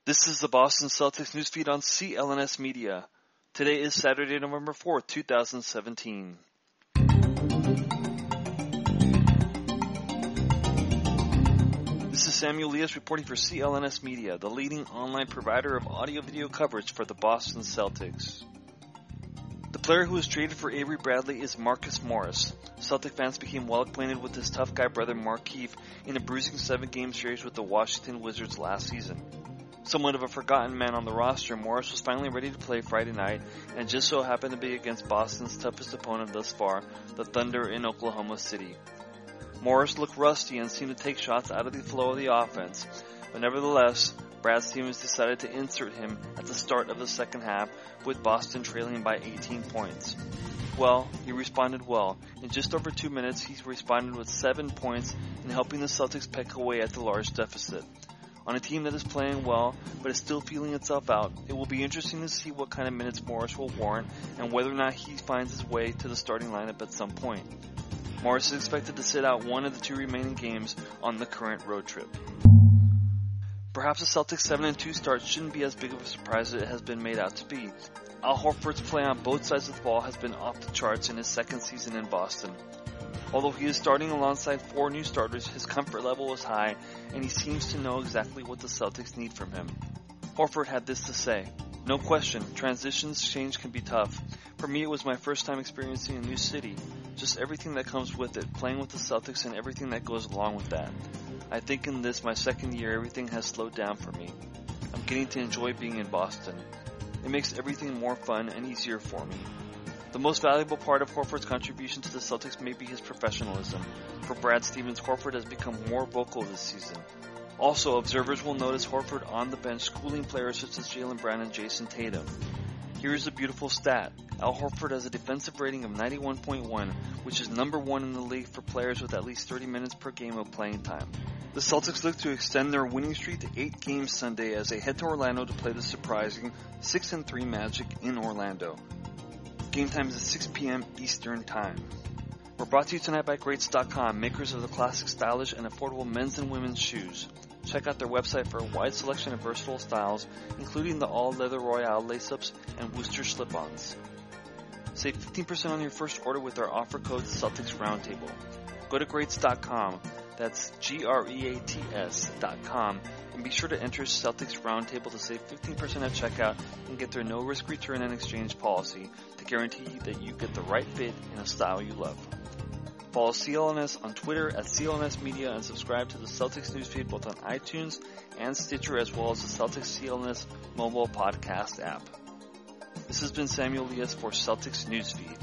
This is the Boston Celtics newsfeed on CLNS Media. Today is Saturday, November 4th, 2017. This is Samuel Elias reporting for CLNS Media, the leading online provider of audio-video coverage for the Boston Celtics. The player who was traded for Avery Bradley is Marcus Morris. Celtic fans became well acquainted with his tough guy brother Markieff in a bruising 7-game series with the Washington Wizards last season. Somewhat of a forgotten man on the roster, Morris was finally ready to play Friday night and just so happened to be against Boston's toughest opponent thus far, the Thunder in Oklahoma City. Morris looked rusty and seemed to take shots out of the flow of the offense, but nevertheless, Brad Stevens decided to insert him at the start of the second half with Boston trailing by 18 points. Well, he responded well. In just over 2 minutes, he responded with 7 points in helping the Celtics peck away at the large deficit. On a team that is playing well, but is still feeling itself out, it will be interesting to see what kind of minutes Morris will warrant and whether or not he finds his way to the starting lineup at some point. Morris is expected to sit out one of the 2 remaining games on the current road trip. Perhaps the Celtics' 7-2 start shouldn't be as big of a surprise as it has been made out to be. Al Horford's play on both sides of the ball has been off the charts in his second season in Boston. Although he is starting alongside 4 new starters, his comfort level is high, and he seems to know exactly what the Celtics need from him. Horford had this to say: "No question, transitions change can be tough. For me, it was my first time experiencing a new city. Just everything that comes with it, playing with the Celtics and everything that goes along with that. I think in this, my second year, everything has slowed down for me. I'm getting to enjoy being in Boston. It makes everything more fun and easier for me." The most valuable part of Horford's contribution to the Celtics may be his professionalism. For Brad Stevens, Horford has become more vocal this season. Also, observers will notice Horford on the bench schooling players such as Jaylen Brown and Jason Tatum. Here is a beautiful stat. Al Horford has a defensive rating of 91.1, which is number 1 in the league for players with at least 30 minutes per game of playing time. The Celtics look to extend their winning streak to 8 games Sunday as they head to Orlando to play the surprising 6-3 Magic in Orlando. Game time is at 6 p.m. Eastern Time. We're brought to you tonight by Greats.com, makers of the classic, stylish, and affordable men's and women's shoes. Check out their website for a wide selection of versatile styles, including the all-leather Royale lace-ups and Worcester slip-ons. Save 15% on your first order with our offer code Celtics Roundtable. Go to Greats.com, that's Greats.com, and be sure to enter Celtics Roundtable to save 15% at checkout and get their no-risk return and exchange policy to guarantee that you get the right fit in a style you love. Follow CLNS on Twitter at CLNS Media and subscribe to the Celtics newsfeed both on iTunes and Stitcher, as well as the Celtics CLNS mobile podcast app. This has been Samuel Elias for Celtics Newsfeed.